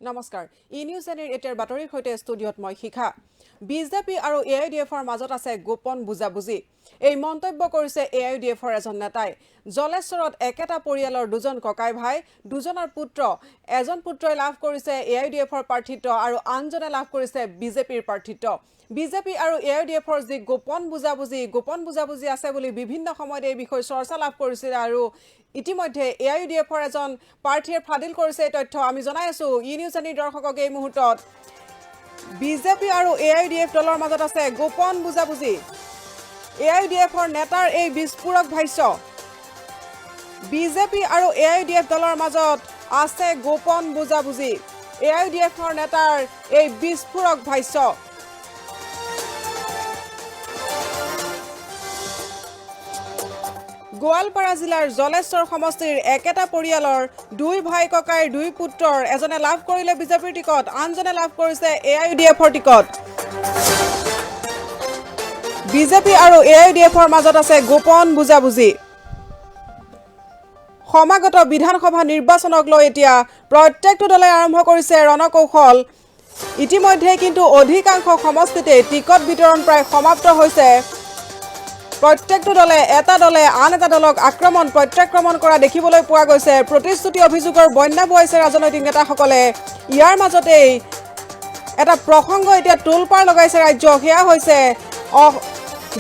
নমস্কাৰ ই নিউজ এনিৰ এটাৰ বাতৰিৰ সৈতে ষ্টুডিঅ'ত মই শিখা বিজেপি আৰু এআইডিএফৰ মাজত আছে গোপন বুজাবুজি এই মন্তব্য কৰিছে এআইডিএফৰ এজন নেতাই জলেশ্বৰত একেটা পৰিয়ালৰ দুজন ককাই ভাই দুজনৰ পুত্ৰ এজন পুত্ৰই লাভ কৰিছে এআইডিএফৰ প্ৰাৰ্থিত্ব আৰু আনজনে লাভ কৰিছে বিজেপিৰ প্ৰাৰ্থিত্ব বিজেপি আৰু এআইডিএফৰ যি গোপন বুজাবুজি আছে বুলি বিভিন্ন সময়ত এই বিষয় চৰ্চা লাভ কৰিছিল আৰু ইতিমধ্যে এআইডিএফৰ এজন প্ৰাৰ্থীৰ ফাদিল কৰিছে এই তথ্য আমি জনাই আছো ই নিউজ এনিৰ দৰ্শকক এই মুহূৰ্তত বিজেপি আৰু এআইডিএফ দলৰ মাজত আছে গোপন বুজাবুজি এআইডিএফৰ নেতাৰ এই বিস্ফোৰক ভাষ্য বিজেপি আৰু এআইডিএফ দলৰ মাজত আছে গোপন বুজাবুজি এআইডিএফৰ নেতাৰ এই বিস্ফোৰক ভাষ্য গোৱালপাৰা জিলাৰ জলেশ্বৰ সমষ্টিৰ একেটা পৰিয়ালৰ দুই ভাই ককাইৰ দুই পুত্ৰৰ এজনে লাভ কৰিলে বিজেপিৰ টিকট আনজনে লাভ কৰিছে এআইডিএফৰ টিকট বিজেপি আৰু এআইডিএফৰ মাজত আছে গোপন বুজাবুজি সমাগত বিধানসভা নিৰ্বাচনক লৈ এতিয়া প্ৰত্যেকটো দলে আৰম্ভ কৰিছে ৰণকৌশল ইতিমধ্যে কিন্তু অধিকাংশ সমষ্টিতে টিকট বিতৰণ প্ৰায় সমাপ্ত হৈছে প্ৰত্যেকটো দলে এটা দলে আন এটা দলক প্ৰত্যাক্ৰমণ কৰা দেখিবলৈ পোৱা গৈছে প্ৰতিশ্ৰুতি অভিযোগৰ বন্যা বৈছে ৰাজনৈতিক নেতাসকলে ইয়াৰ মাজতেই এটা প্ৰসংগ এতিয়া তোলপাৰ লগাইছে ৰাজ্য সেয়া হৈছে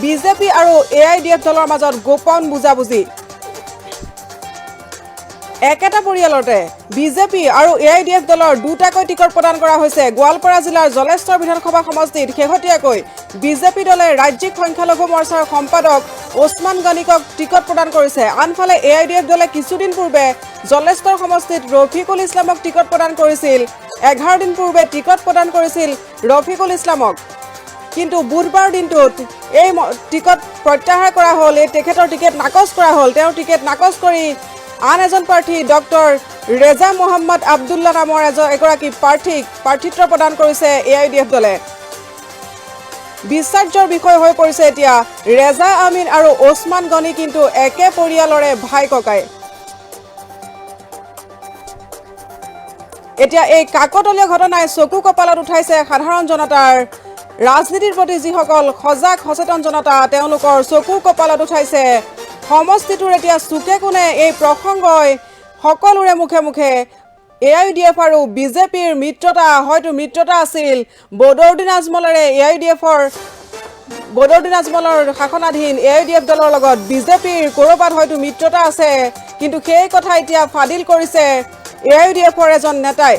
বিজেপি আৰু এআইডিএফ দলৰ মাজত গোপন বুজাবুজি একেটা পৰিয়ালতে বিজেপি আৰু এআইডিএফ দলৰ দুটাকৈ টিকট প্ৰদান কৰা হৈছে গোৱালপাৰা জিলাৰ জলেশ্বৰ বিধানসভা সমষ্টিত শেহতীয়াকৈ বিজেপি দলে ৰাজ্যিক সংখ্যালঘু মৰ্চাৰ সম্পাদক ওছমান গনিকক টিকট প্ৰদান কৰিছে আনফালে এআইডিএফ দলে কিছুদিন পূৰ্বে জলেশ্বৰ সমষ্টিত ৰফিকুল ইছলামক টিকট প্ৰদান কৰিছিল 11 দিন পূৰ্বে টিকট প্ৰদান কৰিছিল ৰফিকুল ইছলামক কিন্তু বুধবাৰ দিনটোত এই টিকট প্ৰত্যাহাৰ কৰা হ'ল এই তেখেতৰ টিকট নাকচ কৰা হ'ল তেওঁৰ টিকট নাকচ কৰি আন এজন প্ৰাৰ্থী ডক্টৰ ৰেজা মোহাম্মদ আব্দুল্লাহ নামৰ এগৰাকী প্ৰাৰ্থীক প্ৰাৰ্থিত্ব প্ৰদান কৰিছে এআইডিএফ দলে বিশ্বাসৰ বিষয় হৈ পৰিছে এতিয়া ৰেজা আমিন আৰু ওছমান গনি কিন্তু একে পৰিয়ালৰে ভাই ককাই এতিয়া এই কাকতলীয়া ঘটনাই চকু কপালত উঠাইছে সাধাৰণ জনতাৰ ৰাজনীতিৰ প্ৰতি যিসকল সজাগ সচেতন জনতা তেওঁলোকৰ চকু কপালত উঠাইছে সমষ্টিটোৰ এতিয়া চুকে কোণে এই প্ৰসংগই সকলোৰে মুখে মুখে এআইডিএফ আৰু বিজেপিৰ মিত্ৰতা আছিল বদৰুদ্দিন আজমলেৰে বদৰুদ্দিন আজমলৰ শাসনাধীন এআইডিএফ দলৰ লগত বিজেপিৰ ক'ৰবাত হয়তো মিত্ৰতা আছে কিন্তু সেই কথা এতিয়া ফাদিল কৰিছে এআইডিএফৰ এজন নেতাই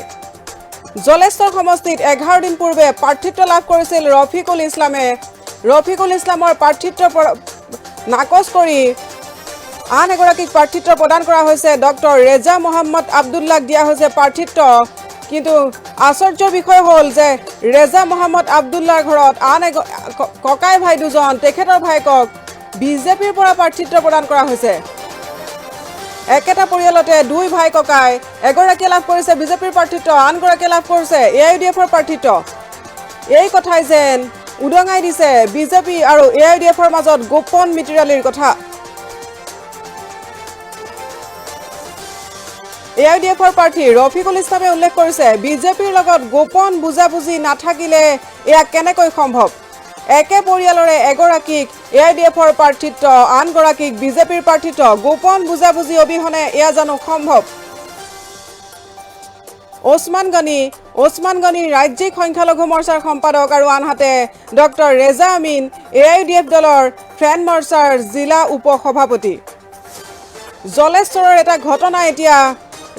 জলেশ্বৰ সমষ্টিত 11 দিন পূৰ্বে প্ৰাৰ্থিত্ব লাভ কৰিছিল ৰফিকুল ইছলামৰ প্ৰাৰ্থিত্ব নাকচ কৰি আন এগৰাকীক প্ৰাৰ্থিত্ব প্ৰদান কৰা হৈছে ডক্টৰ ৰেজা মোহাম্মদ আব্দুল্লাহক দিয়া হৈছে প্ৰাৰ্থিত্ব কিন্তু আশ্চৰ্যৰ বিষয় হ'ল যে ৰেজা মোহাম্মদ আব্দুল্লাহৰ ঘৰত আন ককাই ভাই দুজন তেখেতৰ ভাইকক বিজেপিৰ পৰা প্ৰাৰ্থিত্ব প্ৰদান কৰা হৈছে একেটা পৰিয়ালতে দুই ভাই ককাই এগৰাকীয়ে লাভ কৰিছে বিজেপিৰ প্ৰাৰ্থিত্ব আনগৰাকীয়ে লাভ কৰিছে এআইডিএফৰ প্ৰাৰ্থিত্ব এই কথাই যেন উদঙাই দিছে বিজেপি আৰু এআইডিএফৰ মাজত গোপন মিতিৰালিৰ কথা এআইডিএফৰ প্ৰাৰ্থী ৰফিকুল ইছলামে উল্লেখ কৰিছে বিজেপিৰ লগত গোপন বুজাবুজি নাথাকিলে এয়া কেনেকৈ সম্ভৱ একে পৰিয়ালৰে এগৰাকীক এআইডিএফৰ প্ৰাৰ্থিত্ব আনগৰাকীক বিজেপিৰ প্ৰাৰ্থিত্ব গোপন বুজাবুজি অবিহনে এয়া জানো সম্ভৱ ওছমান গনি ৰাজ্যিক সংখ্যালঘু মৰ্চাৰ সম্পাদক আৰু আনহাতে ডক্টৰ ৰেজা আমিন এআইডিএফ দলৰ ফ্ৰেণ্ড মৰ্চাৰ জিলা উপ সভাপতি জলেশ্বৰৰ এটা ঘটনা এতিয়া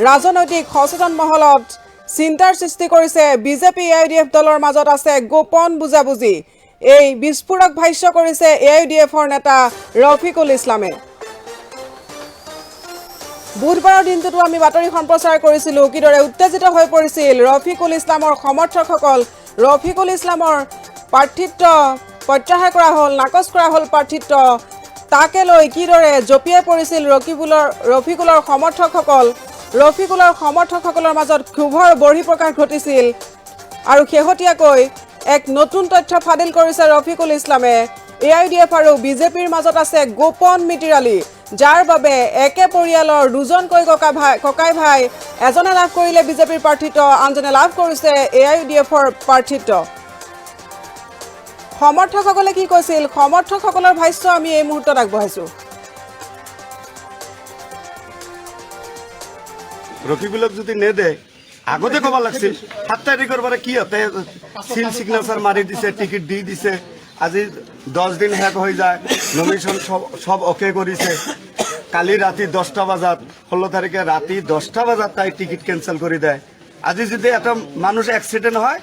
ৰাজনৈতিক সচেতন মহলত চিন্তাৰ সৃষ্টি কৰিছে বিজেপি এআইডিএফ দলৰ মাজত আছে গোপন বুজাবুজি এই বিস্ফোৰক ভাষ্য কৰিছে এআইডিএফৰ নেতা ৰফিকুল ইছলামে বুধবাৰৰ দিনটোতো আমি বাতৰি সম্প্ৰচাৰ কৰিছিলোঁ কিদৰে উত্তেজিত হৈ পৰিছিল ৰফিকুল ইছলামৰ সমৰ্থকসকল ৰফিকুল ইছলামৰ প্ৰাৰ্থিত্ব প্ৰত্যাহাৰ কৰা হ'ল নাকচ কৰা হ'ল প্ৰাৰ্থিত্ব তাকে লৈ কিদৰে জপিয়াই পৰিছিল ৰফিকুলৰ সমৰ্থকসকলৰ মাজত ক্ষোভৰ বহিঃপ্ৰকাশ ঘটিছিল আৰু শেহতীয়াকৈ এক নতুন তথ্য ফাদিল কৰিছে ৰফিকুল ইছলামে এআইডিএফ আৰু বিজেপিৰ মাজত আছে গোপন মিতিৰালি যাৰ বাবে একে পৰিয়ালৰ দুজনকৈ ককাই ভাই এজনে লাভ কৰিলে বিজেপিৰ প্ৰাৰ্থিত্ব, আনজনে লাভ কৰিছে AIUDFৰ প্ৰাৰ্থিত্ব। সমৰ্থকসকলে কি কৈছিল, সমৰ্থকসকলৰ ভাষ্য আমি এই মুহূৰ্তত আগবঢ়াইছো। রকিবুলক যদি নেদে আগতে কব লাগছিল 7 তারিখের পরে কি হতে সিল সিগনেচার মারি দিছে, টিকিট দি দিছে, আজি 10 দিন হ্যাক হয়ে যায়, নমিনেশন সব ওকে করেছে। কালি রাতে 10টা বাজাত 16 তারিখে রাতে 10টা বাজাত তাই টিকিট ক্যান্সেল করে দেয়। আজি যদি একটা মানুষ অ্যাক্সিডেন্ট হয়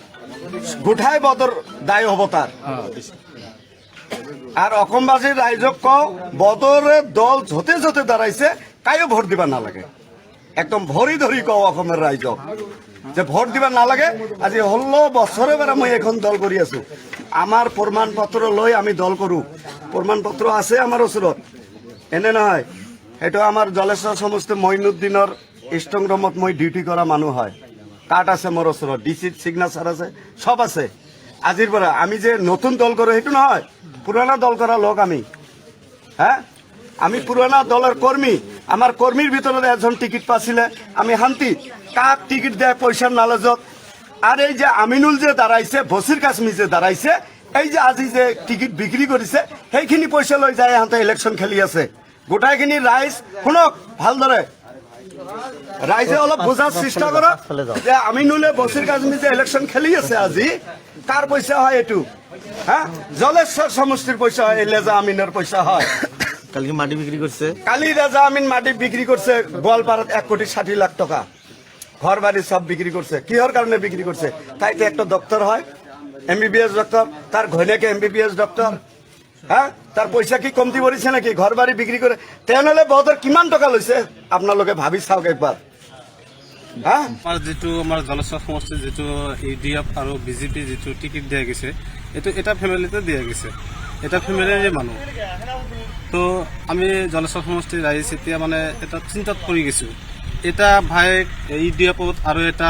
গোঠায় বদর দায় হব তার। আর অসমবাসীর রাইজক বদরে দল ঝতে ঝতে দাঁড়াইছে, কাইও ভোট দিবা না লাগে। একদম ভরি ধরি কও অসমের রাইজক যে ভোট দিবা না লাগে। আজি 16 বছরে বেড়া মই এখন দল করি আছো। আমার প্রমাণপত্র লই আমি দল করু, প্রমাণপত্র আছে আমার ওচৰত, এনে নহয়। সেইটো আমাৰ জলেশ্বৰ সমষ্টি মইনুদ্দিনৰ ষ্ট্ৰং ৰুমত মই ডিউটি কৰা মানুহ হয়, কাৰ্ড আছে মোৰ ওচৰত, ডিসি সিগনেচাৰ আছে, সব আছে। আজিৰ পৰা আমি যে নতুন দল কৰো সেইটো নহয়, পুরানা দল করা লোক আমি। হ্যাঁ, আমি পুরানা দলের কর্মী। আমার কর্মীর ভিতরে একজন টিকিট পাছিলে, আমি শান্তি কাক টিকিট দেয় পয়সার নালেজত। আর এই যে আমিনুল যে দাঁড়াইছে, বসির কাশ্মীর যে দাঁড়াইছে, এই যে আজি যে টিকিট বিক্রি করেছে সেইখিনি পয়সা লৈ যায় ইহঁতে ইলেকশন খেলি আছে। গোটাইখিনি রাইজ শুনক ভালদৰে, রাইজে অলপ বোঝার চেষ্টা করক যে আমিনুলে বসির কাশ্মীর যে ইলেকশন খেলি আছে আজি, কার পয়সা হয় এটু? হ্যাঁ, জলেশ্বর সমষ্টির পয়সা হয়, লেজা আমিনের পয়সা হয়। কালকে মাটি বিক্রি করছে, কালি রেজা আমিন মাটি বিক্রি করছে গোয়ালপাড়াত 1,60,00,000 টাকা, ঘর বাড়ি সব বিক্রি করছে। কিহর কারণে বিক্রি করছে? তাই তো একটা ডক্টর হয়, MBBS ডক্টর, তার ঘৈণীয়েকে MBBS ডক্টর। হ্যাঁ, তার পয়সা কি কমতি পড়িছে নাকি ঘর বাড়ি বিক্রি করে? তেনেহলে বদর কিমান টকা লৈছে আপোনালোকে ভাবি চাওক একবার। হ্যাঁ, আমাৰ যিটো আমাৰ জলেশ্বৰ সমষ্টিৰ যিটো UDF আৰু বিজেপি যিটো টিকিট দিয়া গৈছে, এইটো এটা ফেমিলিতে দিয়া গৈছে, এটা ফেমিলিৰে মানুহ। তো আমি জলেশ্বৰ সমষ্টিৰ ৰাইজ এতিয়া মানে এটা চিন্তাত পৰি গৈছোঁ, এটা ভাইক UDFত আৰু এটা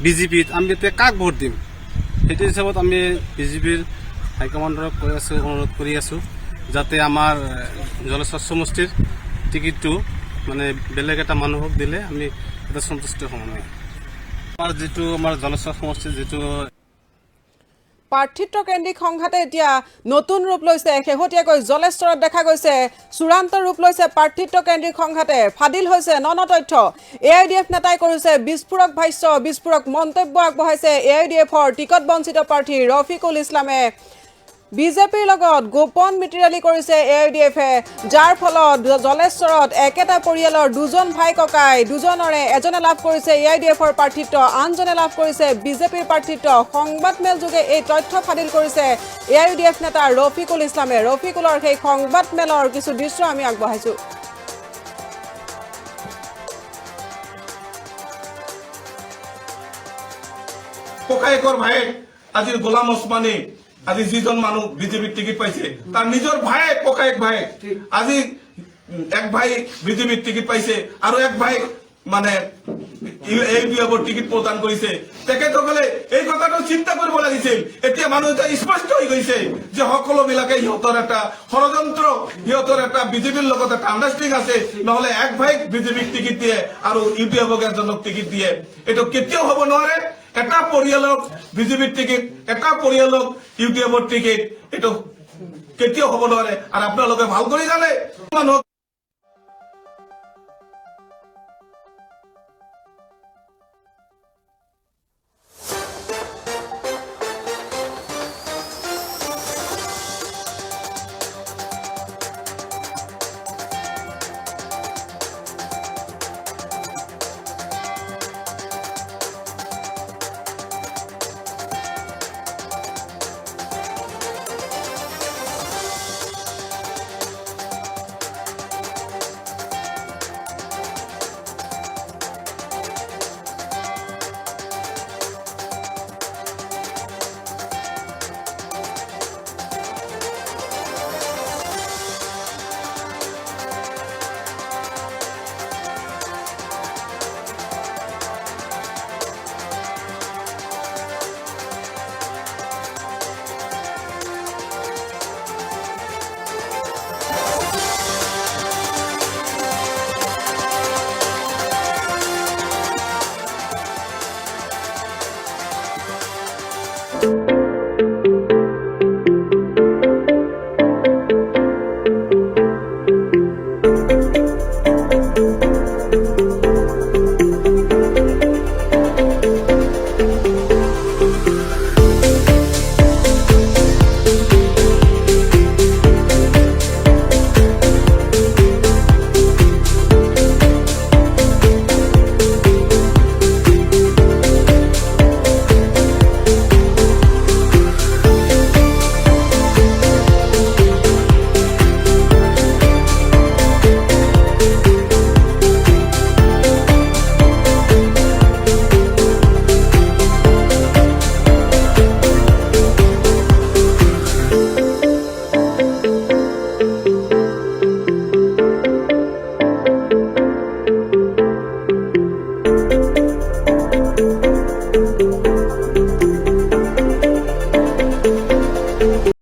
বিজেপিত আমি এতিয়া কাক ভোট দিম। সেইটো হিচাপত আমি বিজেপিৰ হাইকমাণ্ডক কৈ আছোঁ, অনুৰোধ কৰি আছোঁ যাতে আমাৰ জলেশ্বৰ সমষ্টিৰ টিকিটটো মানে বেলেগ এটা মানুহক দিলে আমি এটা সন্তুষ্ট হম। আমাৰ যিটো আমাৰ জলেশ্বৰ সমষ্টিৰ যিটো প্ৰাৰ্থিত্ব কেন্দ্ৰিক সংঘাতে এতিয়া নতুন ৰূপ লৈছে। শেহতীয়াকৈ জলেশ্বৰত দেখা গৈছে চূড়ান্ত ৰূপ লৈছে প্ৰাৰ্থিত্ব কেন্দ্ৰিক সংঘাতে। ফাদিল হৈছে ন তথ্য। AIUDF নেতাই কৰিছে বিস্ফোৰক ভাষ্য, বিস্ফোৰক মন্তব্য আগবঢ়াইছে AIUDFৰ টিকট বঞ্চিত প্ৰাৰ্থী ৰফিকুল ইছলামে। বিজেপিৰ লগত গোপন মিতিৰালি কৰিছে AIUDFে, যাৰ ফলত জলেশ্বৰত একেটা পৰিয়ালৰ দুজন ভাই ককাই, দুজনৰে এজনে লাভ কৰিছে AIUDFৰ প্ৰাৰ্থিত্ব, আনজনে লাভ কৰিছে বিজেপিৰ প্ৰাৰ্থিত্ব। সংবাদমেল যোগে এই তথ্য ফাদিল কৰিছে AIUDF নেতা ৰফিকুল ইছলামে। ৰফিকুলৰ সেই সংবাদমেলৰ কিছু দৃশ্য আমি আগবঢ়াইছো। ককায়েকৰ ভাইয়েক আজি গোলাম ওসমানী, আজি যিজন মানুহ বিজেপিৰ টিকিট পাইছে তাৰ নিজৰ ভাইয়েক, ককায়েক ভাইয়েক, আজি এক ভাই বিজেপিৰ টিকিট পাইছে আৰু এক ভাই মানে AIUDFৰ টিকিট প্ৰদান কৰিছে। তেখেতসকলে এই কথাটো চিন্তা কৰিব লাগিছিল। এতিয়া মানুহ এটা স্পষ্ট হৈ গৈছে যে সকলোবিলাকে সিহঁতৰ এটা ষড়যন্ত্ৰ, সিহঁতৰ এটা বিজেপিৰ লগত এটা আণ্ডাৰষ্টেণ্ডিং আছে, নহলে এক ভাইক বিজেপিক টিকিট দিয়ে আৰু UDFক এজনক টিকিট দিয়ে। এইটো কেতিয়াও হ'ব নোৱাৰে। এটা পৰিয়ালক বিজেপিৰ টিকিট, এটা পৰিয়ালক UDFৰ টিকিট, এইটো কেতিয়াও হ'ব নোৱাৰে। আৰু আপোনালোকে ভাল কৰি জানে মানুহক দিছে।